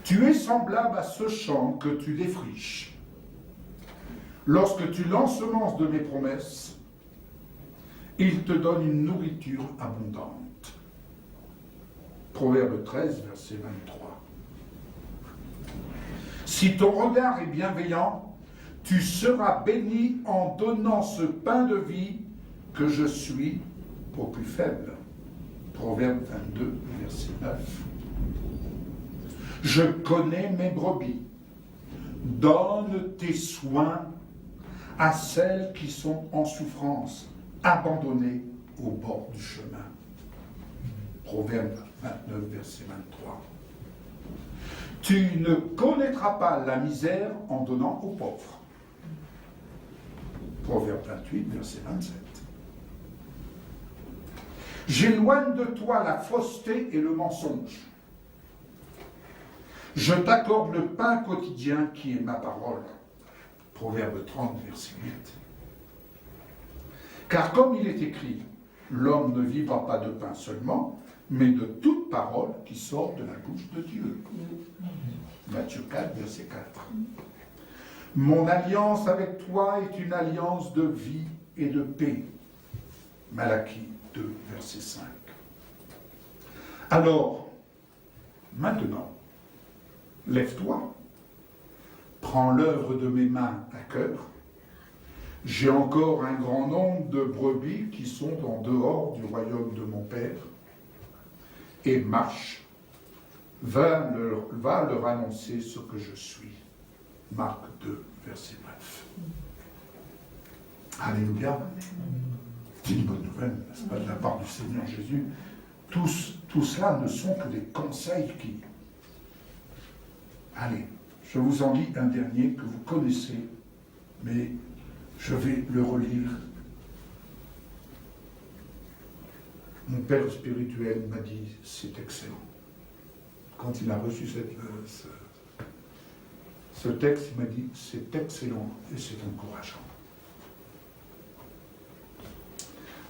Tu es semblable à ce champ que tu défriches. Lorsque tu l'ensemences de mes promesses, il te donne une nourriture abondante. Proverbe 13, verset 23. Si ton regard est bienveillant, tu seras béni en donnant ce pain de vie que je suis au plus faible. Proverbe 22, verset 9. Je connais mes brebis. Donne tes soins à celles qui sont en souffrance, abandonnées au bord du chemin. Proverbe 29, verset 23. Tu ne connaîtras pas la misère en donnant aux pauvres. Proverbe 28, verset 27. J'éloigne de toi la fausseté et le mensonge. Je t'accorde le pain quotidien qui est ma parole. Proverbe 30, verset 8. Car comme il est écrit, l'homme ne vivra pas de pain seulement, mais de toute parole qui sort de la bouche de Dieu. Matthieu 4, verset 4. Mon alliance avec toi est une alliance de vie et de paix. Malachie 2, verset 5. Alors, maintenant, lève-toi, prends l'œuvre de mes mains à cœur. J'ai encore un grand nombre de brebis qui sont en dehors du royaume de mon Père. Et marche, va leur annoncer ce que je suis. Marc 2, verset 9. Alléluia. C'est une bonne nouvelle, n'est-ce pas, de la part du Seigneur Jésus. Tout cela ne sont que des conseils qui... Allez, je vous en lis un dernier que vous connaissez, mais je vais le relire. Mon père spirituel m'a dit, c'est excellent. Quand il a reçu ce texte, il m'a dit, c'est excellent et c'est encourageant.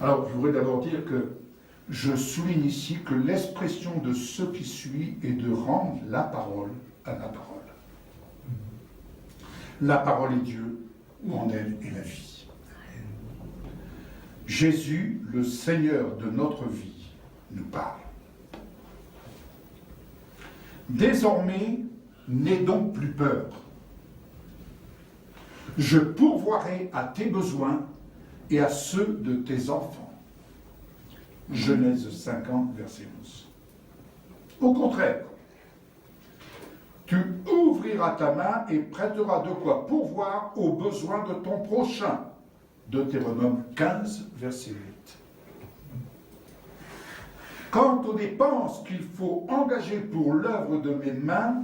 Alors, je voudrais d'abord dire que je souligne ici que l'expression de ce qui suit est de rendre la parole à la parole. La parole est Dieu, en elle est la vie. Jésus, le Seigneur de notre vie, nous parle. Désormais, n'aie donc plus peur. Je pourvoirai à tes besoins et à ceux de tes enfants. Genèse 50, verset 11. Au contraire, tu ouvriras ta main et prêteras de quoi pourvoir aux besoins de ton prochain. Deutéronome 15, verset 8. Quant aux dépenses qu'il faut engager pour l'œuvre de mes mains,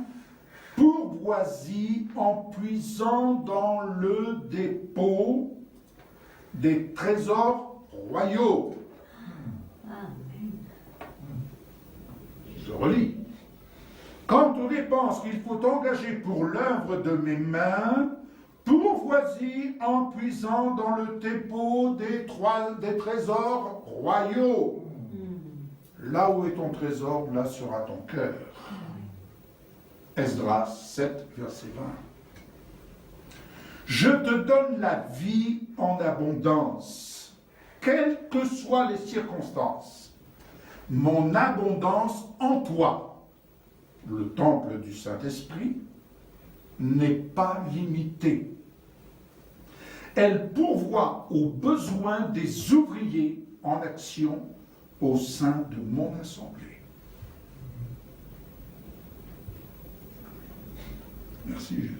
pourvois-y en puisant dans le dépôt des trésors royaux. Je relis. Quant aux dépenses qu'il faut engager pour l'œuvre de mes mains, pourvois-y en puisant dans le dépôt des trésors royaux. Là où est ton trésor, là sera ton cœur. Esdras 7, verset 20. Je te donne la vie en abondance, quelles que soient les circonstances. Mon abondance en toi, le temple du Saint-Esprit, n'est pas limitée. Elle pourvoit aux besoins des ouvriers en action au sein de mon assemblée. Merci Jésus.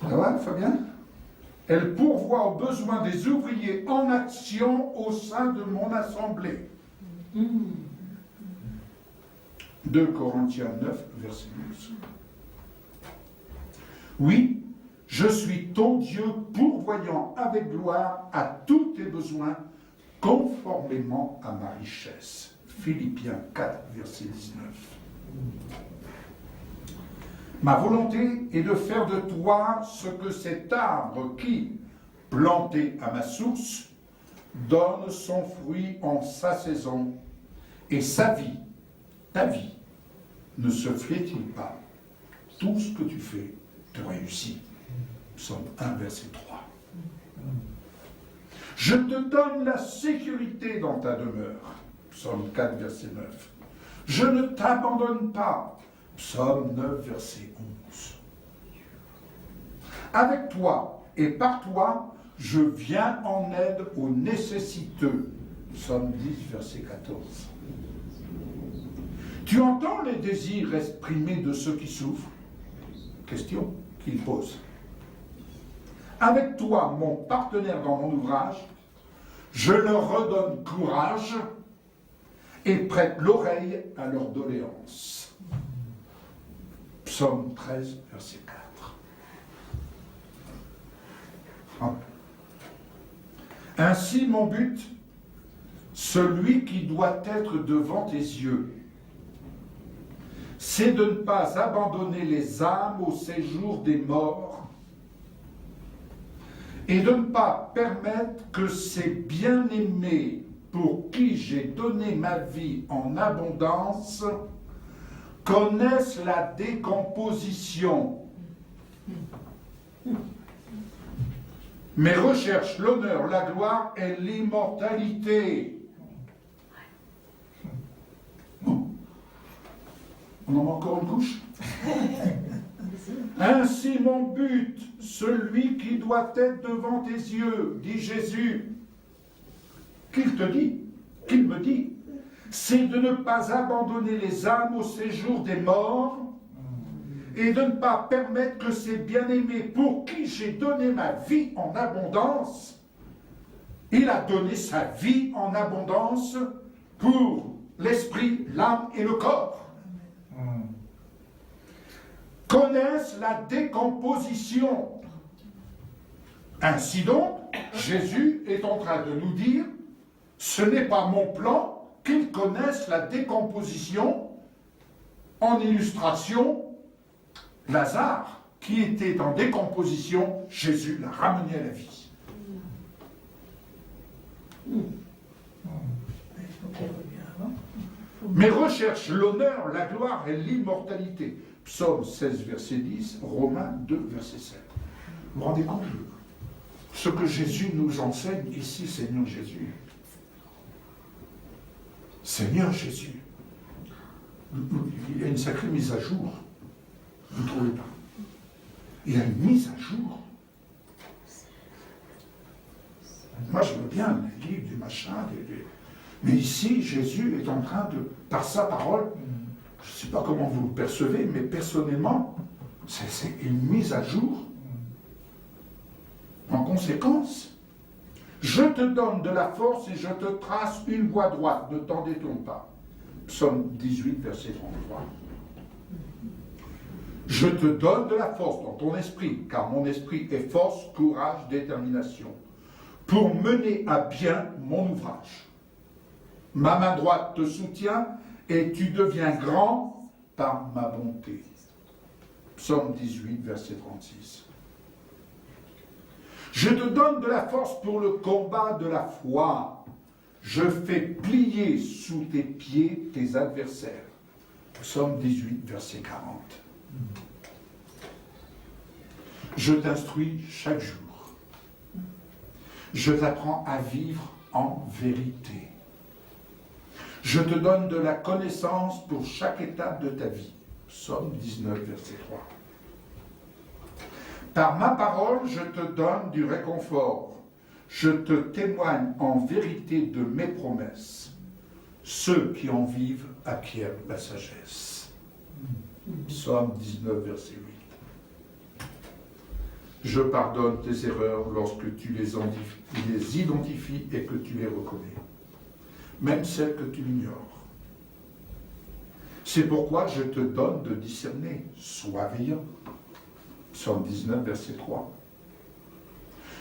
Ça va, Fabien? Elle pourvoit aux besoins des ouvriers en action au sein de mon assemblée. 2 Corinthiens 9, verset 12. Oui, je suis ton Dieu pourvoyant avec gloire à tous tes besoins conformément à ma richesse. Philippiens 4, verset 19. Ma volonté est de faire de toi ce que cet arbre qui, planté à ma source, donne son fruit en sa saison, et sa vie, ta vie, ne se flétille pas. Tout ce que tu fais te réussit. Psaume 1, verset 3. Je te donne la sécurité dans ta demeure. Psaume 4, verset 9. Je ne t'abandonne pas. Psaume 9, verset 11. Avec toi et par toi, je viens en aide aux nécessiteux. Psaume 10, verset 14. Tu entends les désirs exprimés de ceux qui souffrent? Question qu'il pose. Avec toi, mon partenaire dans mon ouvrage, je leur redonne courage et prête l'oreille à leurs doléances. Psaume 13, verset 4. Ainsi, mon but, celui qui doit être devant tes yeux, c'est de ne pas abandonner les âmes au séjour des morts et de ne pas permettre que ces bien-aimés pour qui j'ai donné ma vie en abondance connaissent la décomposition, mais recherchent l'honneur, la gloire et l'immortalité. On en a encore une couche. Ainsi mon but, celui qui doit être devant tes yeux, dit Jésus, qu'il te dit, qu'il me dit, c'est de ne pas abandonner les âmes au séjour des morts et de ne pas permettre que ces bien-aimés pour qui j'ai donné ma vie en abondance, il a donné sa vie en abondance pour l'esprit, l'âme et le corps, connaissent la décomposition. Ainsi donc, Jésus est en train de nous dire, ce n'est pas mon plan qu'ils connaissent la décomposition. En illustration, Lazare, qui était en décomposition, Jésus l'a ramené à la vie. Mais recherche l'honneur, la gloire et l'immortalité. Psaume 16, verset 10, Romains 2, verset 7. Vous vous rendez compte ce que Jésus nous enseigne ici, Seigneur Jésus. Seigneur Jésus, il y a une sacrée mise à jour. Vous ne trouvez pas? Il y a une mise à jour. Moi, je veux bien les livres, des machins, mais ici, Jésus est en train de, par sa parole, je ne sais pas comment vous le percevez, mais personnellement, c'est une mise à jour. En conséquence, je te donne de la force et je te trace une voie droite, ne t'en détourne pas. Psaume 18, verset 33. Je te donne de la force dans ton esprit, car mon esprit est force, courage, détermination, pour mener à bien mon ouvrage. Ma main droite te soutient et tu deviens grand par ma bonté. Psaume 18, verset 36. Je te donne de la force pour le combat de la foi. Je fais plier sous tes pieds tes adversaires. Psaume 18, verset 40. Je t'instruis chaque jour. Je t'apprends à vivre en vérité. Je te donne de la connaissance pour chaque étape de ta vie. Psaume 19, verset 3. Par ma parole, je te donne du réconfort. Je te témoigne en vérité de mes promesses. Ceux qui en vivent acquièrent la sagesse. Psaume 19, verset 8. Je pardonne tes erreurs lorsque tu les identifies et que tu les reconnais, même celles que tu ignores. C'est pourquoi je te donne de discerner. Sois veillant. Psaume 19, verset 3.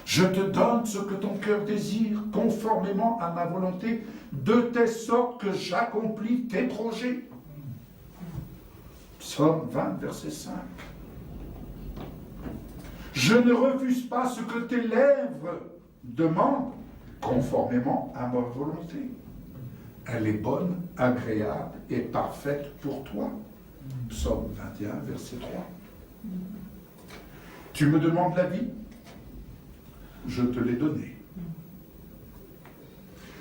Je te donne ce que ton cœur désire, conformément à ma volonté, de telle sorte que j'accomplis tes projets. Psaume 20, verset 5. Je ne refuse pas ce que tes lèvres demandent, conformément à ma volonté. Elle est bonne, agréable et parfaite pour toi. Psaume 21, verset 3. Tu me demandes la vie? Je te l'ai donnée.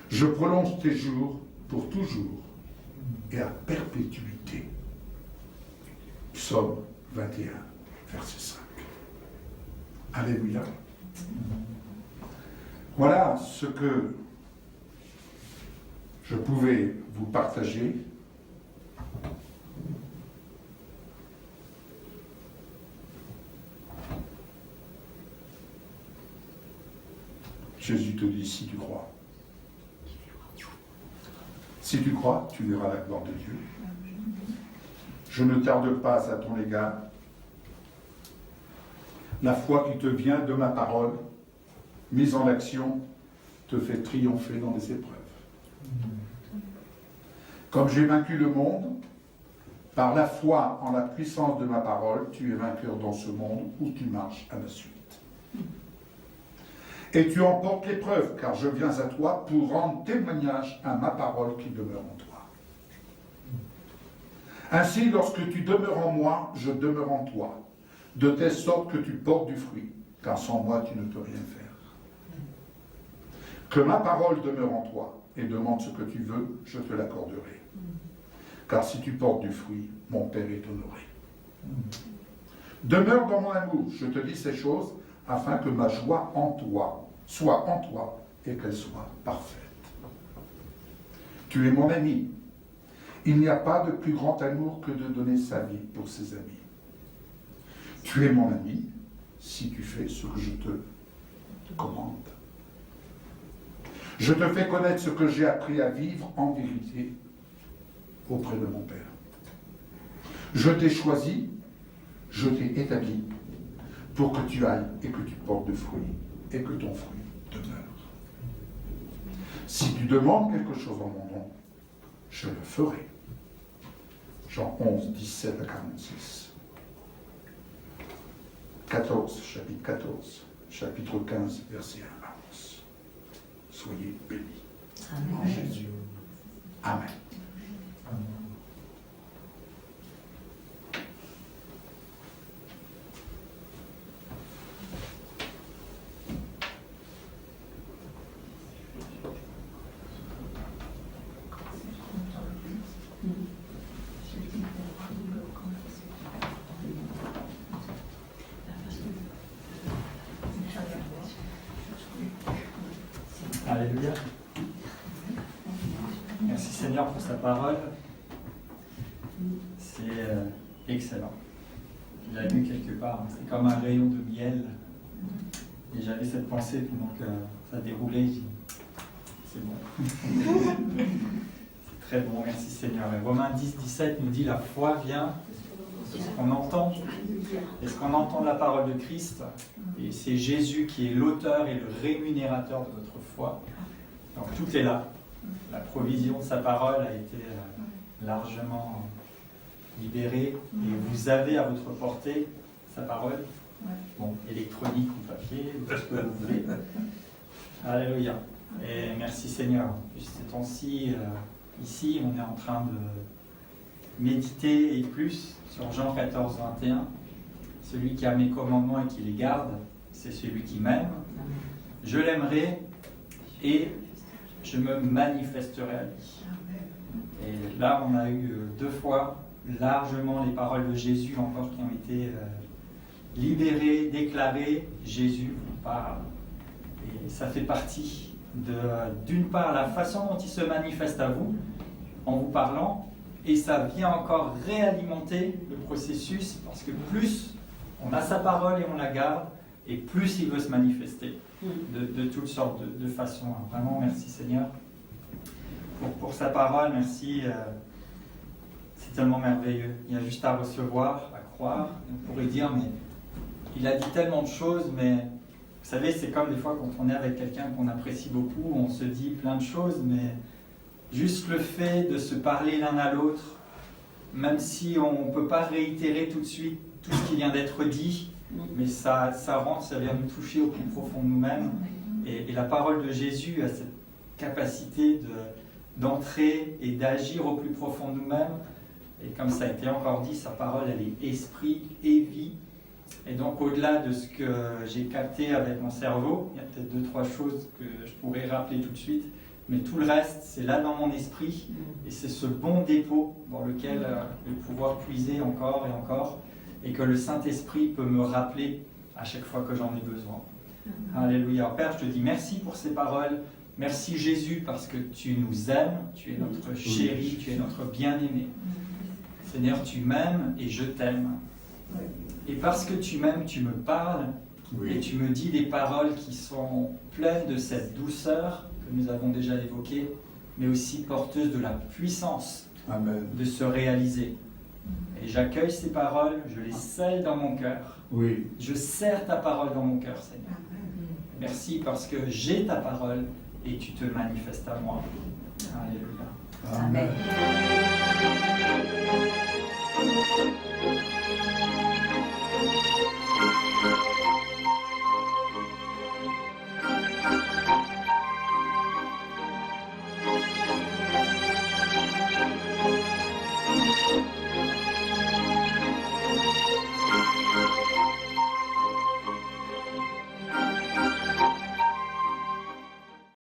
Je prolonge tes jours pour toujours et à perpétuité. Psaume 21, verset 5. Alléluia. Voilà ce que je pouvais vous partager. Jésus te dit, si tu crois. Si tu crois, tu verras la gloire de Dieu. Je ne tarde pas à ton égard. La foi qui te vient de ma parole, mise en action, te fait triompher dans les épreuves. Comme j'ai vaincu le monde, par la foi en la puissance de ma parole, tu es vainqueur dans ce monde où tu marches à ma suite. Et tu emportes l'épreuve, car je viens à toi pour rendre témoignage à ma parole qui demeure en toi. Ainsi, lorsque tu demeures en moi, je demeure en toi, de telle sorte que tu portes du fruit, car sans moi, tu ne peux rien faire. Que ma parole demeure en toi, et demande ce que tu veux, je te l'accorderai. Car si tu portes du fruit, mon Père est honoré. Demeure dans mon amour, je te dis ces choses, afin que ma joie en toi soit en toi et qu'elle soit parfaite. Tu es mon ami. Il n'y a pas de plus grand amour que de donner sa vie pour ses amis. Tu es mon ami si tu fais ce que je te commande. Je te fais connaître ce que j'ai appris à vivre en vérité auprès de mon Père. Je t'ai choisi, je t'ai établi pour que tu ailles et que tu portes de fruits et que ton fruit demeure. Si tu demandes quelque chose en mon nom, je le ferai. Jean 11, 17 à 46. 14, chapitre 14, chapitre 15, verset 1 à 11. Soyez bénis. Amen. En Jésus. Amen. Alléluia. Merci Seigneur pour sa parole. C'est excellent. Je l'ai lu quelque part. C'est comme un rayon de miel. Et j'avais cette pensée pendant que ça déroulait. J'ai dit, c'est bon. C'est très bon. Merci Seigneur. Et Romains 10, 17 nous dit la foi vient de ce qu'on entend. Est-ce qu'on entend la parole de Christ? Et c'est Jésus qui est l'auteur et le rémunérateur de notre foi. Donc tout est là. La provision de sa parole a été largement libérée. Et vous avez à votre portée sa parole. Bon, électronique ou papier, ou tout ce que vous voulez. Alléluia. Et merci Seigneur. Ces temps-ci, ici, on est en train de méditer et plus sur Jean 14, 21. Celui qui a mes commandements et qui les garde, c'est celui qui m'aime. Je l'aimerai et je me manifesterai à lui. Et là, on a eu 2 fois largement les paroles de Jésus encore qui ont été libérées, déclarées. Jésus vous parle. Et ça fait partie d'une part, la façon dont il se manifeste à vous, en vous parlant, et ça vient encore réalimenter le processus, parce que plus on a sa parole et on la garde, et plus il veut se manifester de toutes sortes de façons. Alors vraiment, merci Seigneur pour sa parole, merci. C'est tellement merveilleux. Il y a juste à recevoir, à croire. On pourrait dire, mais il a dit tellement de choses, mais vous savez, c'est comme des fois quand on est avec quelqu'un qu'on apprécie beaucoup, on se dit plein de choses, mais juste le fait de se parler l'un à l'autre, même si on ne peut pas réitérer tout de suite tout ce qui vient d'être dit, mais ça rentre, ça vient nous toucher au plus profond de nous-mêmes. Et la parole de Jésus a cette capacité d'entrer et d'agir au plus profond de nous-mêmes. Et comme ça a été encore dit, sa parole, elle est esprit et vie. Et donc, au-delà de ce que j'ai capté avec mon cerveau, il y a peut-être 2-3 choses que je pourrais rappeler tout de suite, mais tout le reste, c'est là dans mon esprit, et c'est ce bon dépôt dans lequel je vais pouvoir puiser encore et encore, et que le Saint-Esprit peut me rappeler à chaque fois que j'en ai besoin. Alléluia. Père, je te dis merci pour ces paroles. Merci Jésus, parce que tu nous aimes, tu es notre chéri, tu es notre bien-aimé. Seigneur, tu m'aimes et je t'aime. Et parce que tu m'aimes, tu me parles, et tu me dis des paroles qui sont pleines de cette douceur que nous avons déjà évoquée, mais aussi porteuses de la puissance de se réaliser. Et j'accueille ces paroles, je les scelle dans mon cœur. Oui. Je serre ta parole dans mon cœur, Seigneur. Merci parce que j'ai ta parole et tu te manifestes à moi. Alléluia. Amen. Amen.